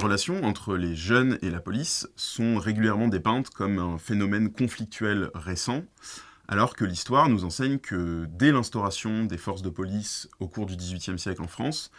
relations entre les jeunes et la police sont régulièrement dépeintes comme un phénomène conflictuel récent, alors que l'histoire nous enseigne que dès l'instauration des forces de police au cours du XVIIIe siècle en France,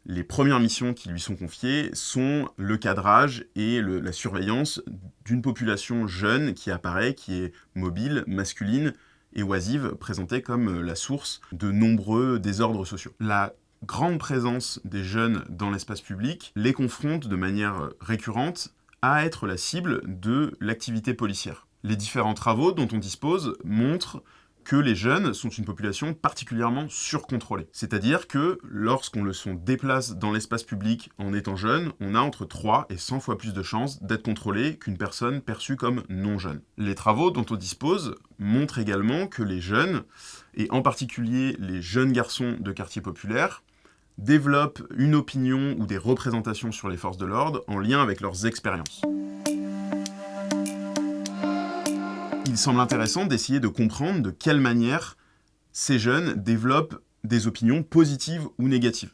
les premières missions qui lui sont confiées sont le cadrage et la surveillance d'une population jeune qui apparaît, qui est mobile, masculine et oisive, présentée comme la source de nombreux désordres sociaux. La grande présence des jeunes dans l'espace public les confronte de manière récurrente à être la cible de l'activité policière. Les différents travaux dont on dispose montrent que les jeunes sont une population particulièrement surcontrôlée. C'est-à-dire que lorsqu'on le déplace dans l'espace public en étant jeune, on a entre 3 et 100 fois plus de chances d'être contrôlé qu'une personne perçue comme non jeune. Les travaux dont on dispose montrent également que les jeunes, et en particulier les jeunes garçons de quartiers populaires, développent une opinion ou des représentations sur les forces de l'ordre en lien avec leurs expériences. Il semble intéressant d'essayer de comprendre de quelle manière ces jeunes développent des opinions positives ou négatives.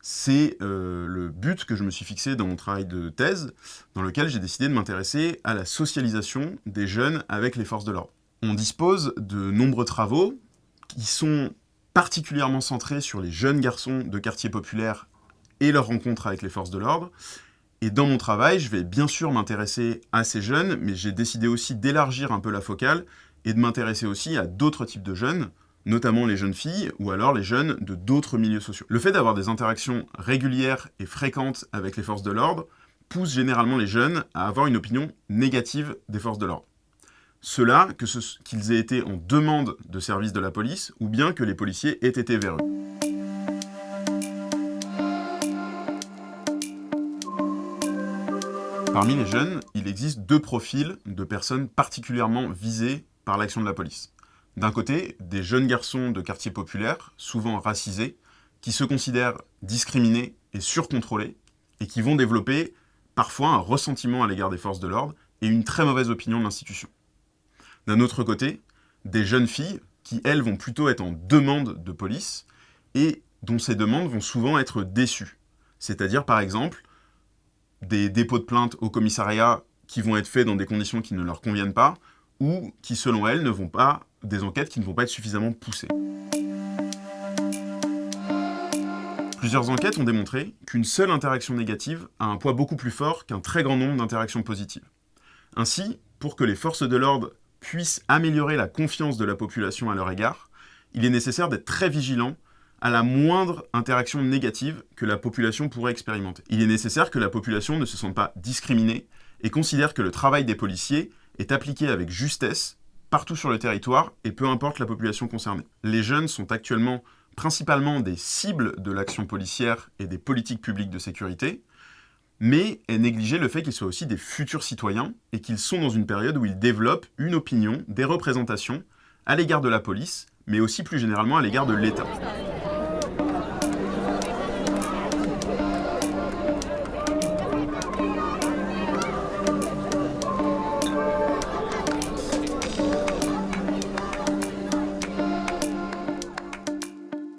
C'est le but que je me suis fixé dans mon travail de thèse, dans lequel j'ai décidé de m'intéresser à la socialisation des jeunes avec les forces de l'ordre. On dispose de nombreux travaux qui sont particulièrement centrés sur les jeunes garçons de quartiers populaires et leur rencontre avec les forces de l'ordre. Et dans mon travail, je vais bien sûr m'intéresser à ces jeunes, mais j'ai décidé aussi d'élargir un peu la focale et de m'intéresser aussi à d'autres types de jeunes, notamment les jeunes filles ou alors les jeunes de d'autres milieux sociaux. Le fait d'avoir des interactions régulières et fréquentes avec les forces de l'ordre pousse généralement les jeunes à avoir une opinion négative des forces de l'ordre. Cela, qu'ils aient été en demande de service de la police ou bien que les policiers aient été vers eux. Parmi les jeunes, il existe 2 profils de personnes particulièrement visées par l'action de la police. D'un côté, des jeunes garçons de quartiers populaires, souvent racisés, qui se considèrent discriminés et surcontrôlés, et qui vont développer parfois un ressentiment à l'égard des forces de l'ordre et une très mauvaise opinion de l'institution. D'un autre côté, des jeunes filles qui, elles, vont plutôt être en demande de police, et dont ces demandes vont souvent être déçues. C'est-à-dire, par exemple, des dépôts de plainte au commissariat qui vont être faits dans des conditions qui ne leur conviennent pas, ou qui, selon elles, des enquêtes qui ne vont pas être suffisamment poussées. Plusieurs enquêtes ont démontré qu'une seule interaction négative a un poids beaucoup plus fort qu'un très grand nombre d'interactions positives. Ainsi, pour que les forces de l'ordre puissent améliorer la confiance de la population à leur égard, il est nécessaire d'être très vigilant à la moindre interaction négative que la population pourrait expérimenter. Il est nécessaire que la population ne se sente pas discriminée et considère que le travail des policiers est appliqué avec justesse partout sur le territoire et peu importe la population concernée. Les jeunes sont actuellement principalement des cibles de l'action policière et des politiques publiques de sécurité, mais est négligé le fait qu'ils soient aussi des futurs citoyens et qu'ils sont dans une période où ils développent une opinion, des représentations à l'égard de la police, mais aussi plus généralement à l'égard de l'État.